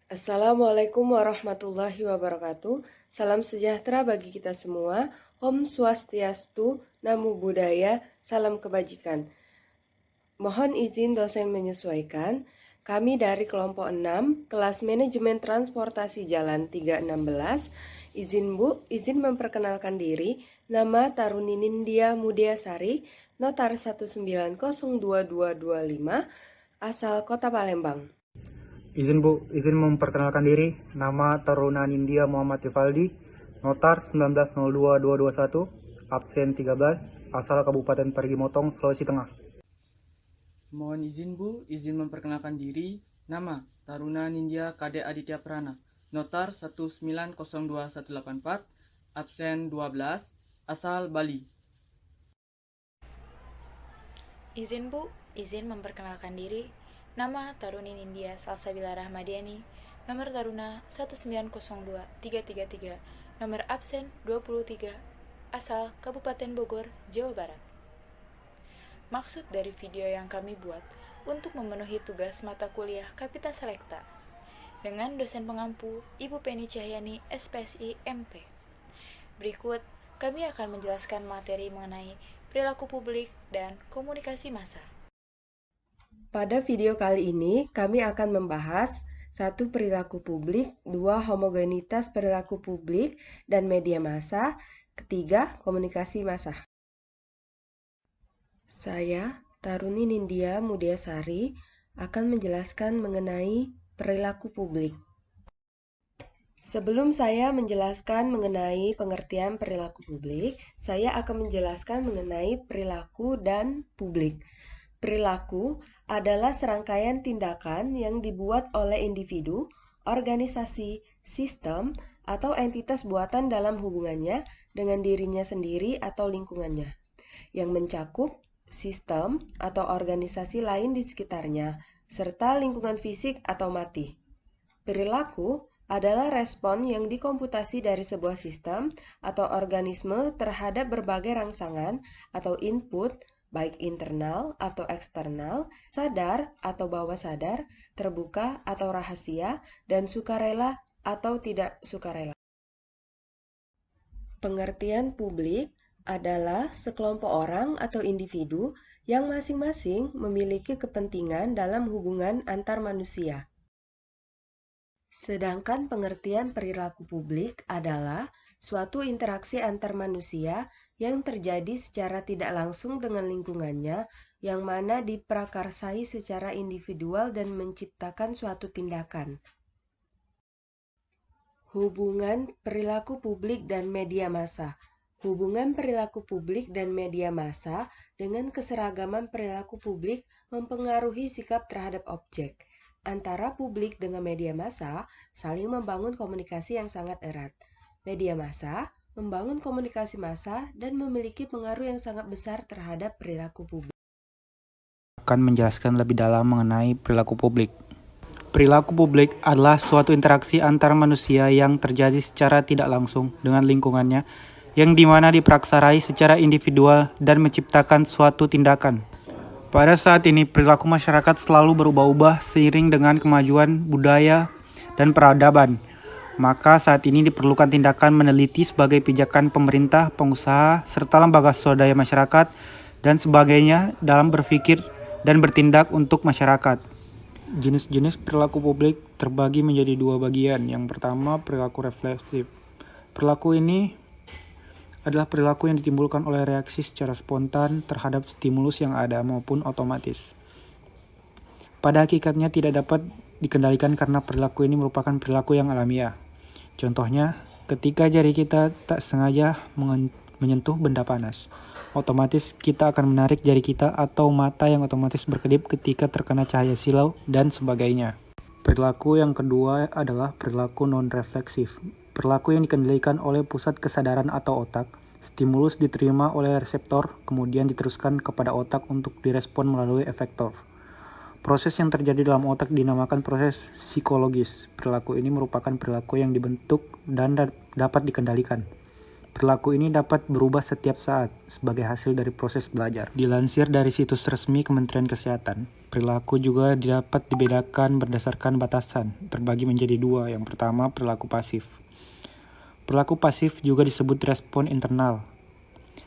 Assalamualaikum warahmatullahi wabarakatuh. Salam sejahtera bagi kita semua. Om Swastiastu, Namo Buddhaya, salam kebajikan. Mohon izin dosen menyesuaikan. Kami dari kelompok 6, kelas manajemen transportasi jalan 316. Izin memperkenalkan diri. Nama Taruni Nindya Mudiasari, notar 19022225, asal Kota Palembang. Izin Bu, izin memperkenalkan diri. Nama Taruna Nindya Muhammad Rivaldi, notar 19022221, absen 13, asal Kabupaten Parigi Motong, Sulawesi Tengah. Mohon izin Bu, izin memperkenalkan diri. Nama Taruna Nindya Kade Aditya Prana, notar 1902184, absen 12, asal Bali. Izin Bu, izin memperkenalkan diri. Nama Taruni Nindya Salsabila Rahmadiani, nomor Taruna 1902333, nomor absen 23, asal Kabupaten Bogor, Jawa Barat. Maksud dari video yang kami buat untuk memenuhi tugas mata kuliah Kapita Selekta dengan dosen pengampu Ibu Penny Cahyani, SPSI MT. Berikut, kami akan menjelaskan materi mengenai perilaku publik dan komunikasi massa. Pada video kali ini, kami akan membahas 1. Perilaku publik, 2. Homogenitas perilaku publik dan media massa, 3. Komunikasi massa. Saya, Taruni Nindya Mudiasari, akan menjelaskan mengenai perilaku publik. Sebelum saya menjelaskan mengenai pengertian perilaku publik, saya akan menjelaskan mengenai perilaku dan publik. Perilaku adalah serangkaian tindakan yang dibuat oleh individu, organisasi, sistem, atau entitas buatan dalam hubungannya dengan dirinya sendiri atau lingkungannya, yang mencakup sistem atau organisasi lain di sekitarnya, serta lingkungan fisik atau mati. Perilaku adalah respon yang dikomputasi dari sebuah sistem atau organisme terhadap berbagai rangsangan atau input, baik internal atau eksternal, sadar atau bawah sadar, terbuka atau rahasia, dan sukarela atau tidak sukarela. Pengertian publik adalah sekelompok orang atau individu yang masing-masing memiliki kepentingan dalam hubungan antar manusia. Sedangkan pengertian perilaku publik adalah suatu interaksi antar manusia yang terjadi secara tidak langsung dengan lingkungannya, yang mana diprakarsai secara individual dan menciptakan suatu tindakan. Hubungan perilaku publik dan media massa. Hubungan perilaku publik dan media massa dengan keseragaman perilaku publik mempengaruhi sikap terhadap objek. Antara publik dengan media massa saling membangun komunikasi yang sangat erat. Media massa membangun komunikasi massa dan memiliki pengaruh yang sangat besar terhadap perilaku publik. Akan menjelaskan lebih dalam mengenai perilaku publik. Perilaku publik adalah suatu interaksi antar manusia yang terjadi secara tidak langsung dengan lingkungannya, yang dimana dipraksarai secara individual dan menciptakan suatu tindakan. Pada saat ini, perilaku masyarakat selalu berubah-ubah seiring dengan kemajuan budaya dan peradaban. Maka saat ini diperlukan tindakan meneliti sebagai pijakan pemerintah, pengusaha, serta lembaga swadaya masyarakat, dan sebagainya dalam berpikir dan bertindak untuk masyarakat. Jenis-jenis perilaku publik terbagi menjadi dua bagian. Yang pertama, perilaku refleksif. Perilaku ini adalah perilaku yang ditimbulkan oleh reaksi secara spontan terhadap stimulus yang ada maupun otomatis. Pada hakikatnya tidak dapat dikendalikan karena perilaku ini merupakan perilaku yang alamiah. Contohnya, ketika jari kita tak sengaja menyentuh benda panas, otomatis kita akan menarik jari kita, atau mata yang otomatis berkedip ketika terkena cahaya silau, dan sebagainya. Perilaku yang kedua adalah perilaku non-refleksif. Perilaku yang dikendalikan oleh pusat kesadaran atau otak. Stimulus diterima oleh reseptor, kemudian diteruskan kepada otak untuk direspon melalui efektor. Proses yang terjadi dalam otak dinamakan proses psikologis. Perilaku ini merupakan perilaku yang dibentuk dan dapat dikendalikan. Perilaku ini dapat berubah setiap saat sebagai hasil dari proses belajar. Dilansir dari situs resmi Kementerian Kesehatan, perilaku juga dapat dibedakan berdasarkan batasan, terbagi menjadi dua. Yang pertama, perilaku pasif. Perilaku pasif juga disebut respon internal.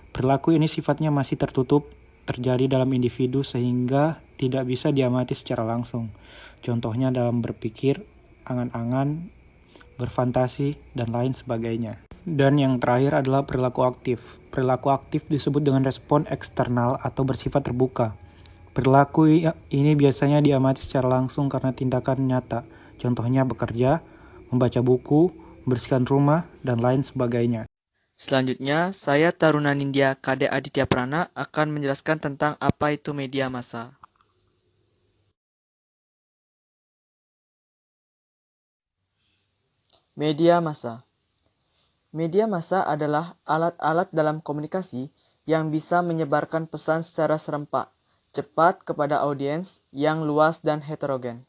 Perilaku ini sifatnya masih tertutup, terjadi dalam individu sehingga tidak bisa diamati secara langsung. Contohnya dalam berpikir, angan-angan, berfantasi, dan lain sebagainya. Dan yang terakhir adalah perilaku aktif. Perilaku aktif disebut dengan respon eksternal atau bersifat terbuka. Perilaku ini biasanya diamati secara langsung karena tindakan nyata. Contohnya bekerja, membaca buku, membersihkan rumah, dan lain sebagainya. Selanjutnya, saya Taruna Nindya KD Aditya Prana akan menjelaskan tentang apa itu media massa. Media massa. Media massa adalah alat-alat dalam komunikasi yang bisa menyebarkan pesan secara serempak, cepat kepada audiens yang luas dan heterogen.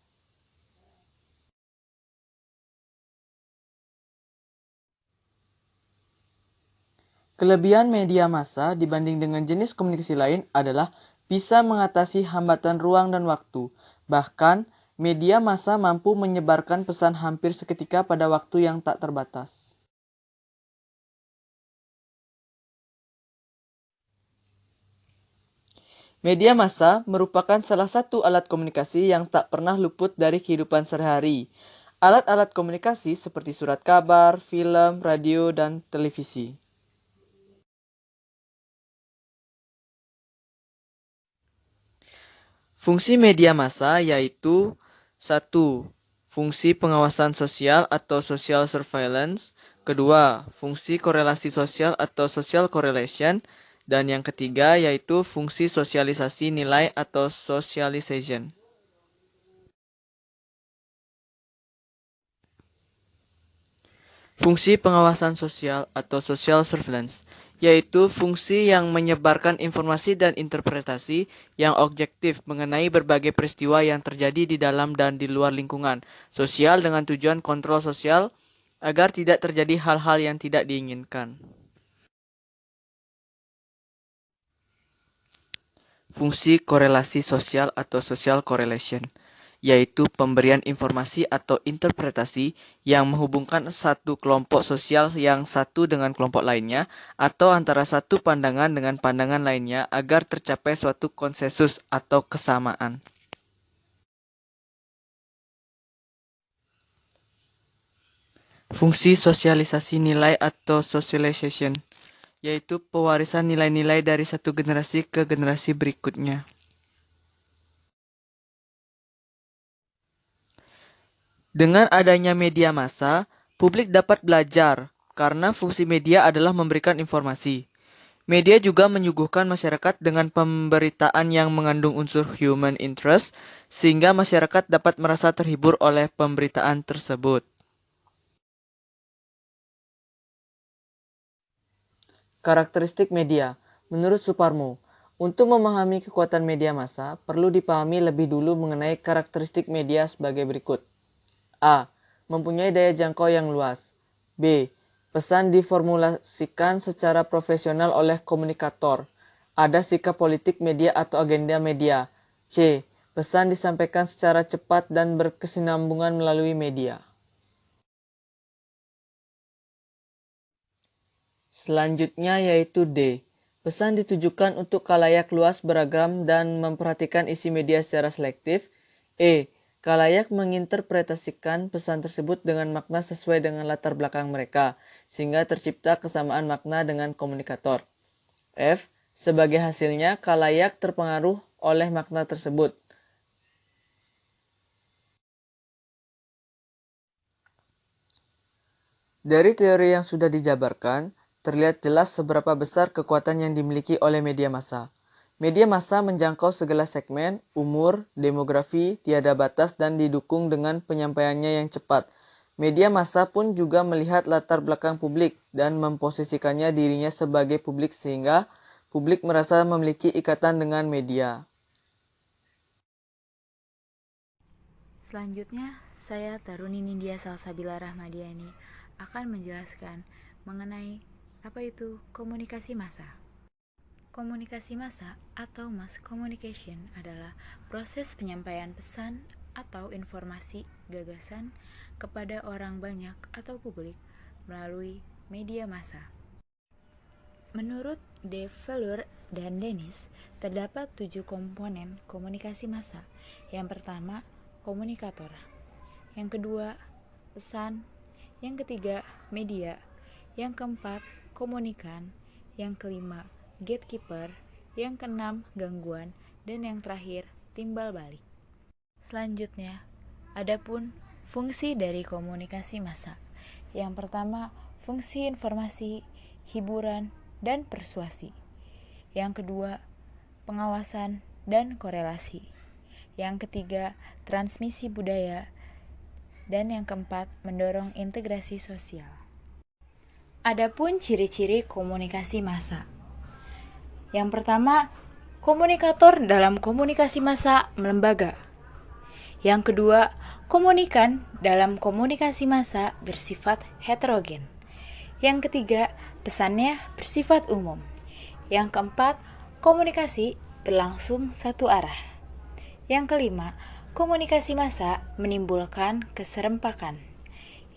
Kelebihan media massa dibanding dengan jenis komunikasi lain adalah bisa mengatasi hambatan ruang dan waktu. Bahkan, media massa mampu menyebarkan pesan hampir seketika pada waktu yang tak terbatas. Media massa merupakan salah satu alat komunikasi yang tak pernah luput dari kehidupan sehari-hari. Alat-alat komunikasi seperti surat kabar, film, radio, dan televisi. Fungsi media massa yaitu 1. Fungsi pengawasan sosial atau social surveillance. Kedua, fungsi korelasi sosial atau social correlation. Dan yang ketiga yaitu fungsi sosialisasi nilai atau socialization. Fungsi pengawasan sosial atau social surveillance yaitu fungsi yang menyebarkan informasi dan interpretasi yang objektif mengenai berbagai peristiwa yang terjadi di dalam dan di luar lingkungan sosial dengan tujuan kontrol sosial agar tidak terjadi hal-hal yang tidak diinginkan. Fungsi korelasi sosial atau social correlation yaitu pemberian informasi atau interpretasi yang menghubungkan satu kelompok sosial yang satu dengan kelompok lainnya atau antara satu pandangan dengan pandangan lainnya agar tercapai suatu konsensus atau kesamaan. Fungsi sosialisasi nilai atau socialization yaitu pewarisan nilai-nilai dari satu generasi ke generasi berikutnya. Dengan adanya media massa, publik dapat belajar karena fungsi media adalah memberikan informasi. Media juga menyuguhkan masyarakat dengan pemberitaan yang mengandung unsur human interest, sehingga masyarakat dapat merasa terhibur oleh pemberitaan tersebut. Karakteristik media. Menurut Suparmo, untuk memahami kekuatan media massa, perlu dipahami lebih dulu mengenai karakteristik media sebagai berikut. A. Mempunyai daya jangkau yang luas. B. Pesan diformulasikan secara profesional oleh komunikator. Ada sikap politik media atau agenda media. C. Pesan disampaikan secara cepat dan berkesinambungan melalui media. Selanjutnya yaitu D. Pesan ditujukan untuk khalayak luas beragam dan memperhatikan isi media secara selektif. E. Khalayak menginterpretasikan pesan tersebut dengan makna sesuai dengan latar belakang mereka, sehingga tercipta kesamaan makna dengan komunikator. F. Sebagai hasilnya, khalayak terpengaruh oleh makna tersebut. Dari teori yang sudah dijabarkan, terlihat jelas seberapa besar kekuatan yang dimiliki oleh media massa. Media massa menjangkau segala segmen, umur, demografi, tiada batas dan didukung dengan penyampaiannya yang cepat. Media massa pun juga melihat latar belakang publik dan memposisikannya dirinya sebagai publik sehingga publik merasa memiliki ikatan dengan media. Selanjutnya, saya Taruni Nindya Salsabila Rahmadiani akan menjelaskan mengenai Apa itu komunikasi massa? Komunikasi massa atau mass communication adalah proses penyampaian pesan atau informasi gagasan kepada orang banyak atau publik melalui media massa. Menurut De Velour dan Dennis, terdapat 7 komponen komunikasi massa. Yang pertama, komunikator. Yang kedua, pesan. Yang ketiga, media. Yang keempat, komunikan. Yang kelima, gatekeeper. Yang keenam, gangguan. Dan yang terakhir, timbal balik. Selanjutnya, adapun fungsi dari komunikasi massa. Yang pertama, fungsi informasi, hiburan, dan persuasi. Yang kedua, pengawasan dan korelasi. Yang ketiga, transmisi budaya. Dan yang keempat, mendorong integrasi sosial. Adapun ciri-ciri komunikasi massa. Yang pertama, komunikator dalam komunikasi massa melembaga. Yang kedua, komunikan dalam komunikasi massa bersifat heterogen. Yang ketiga, pesannya bersifat umum. Yang keempat, komunikasi berlangsung satu arah. Yang kelima, komunikasi massa menimbulkan keserempakan.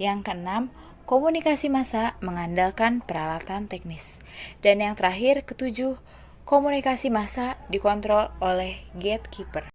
Yang keenam, komunikasi massa mengandalkan peralatan teknis. Dan yang terakhir, ketujuh, komunikasi massa dikontrol oleh gatekeeper.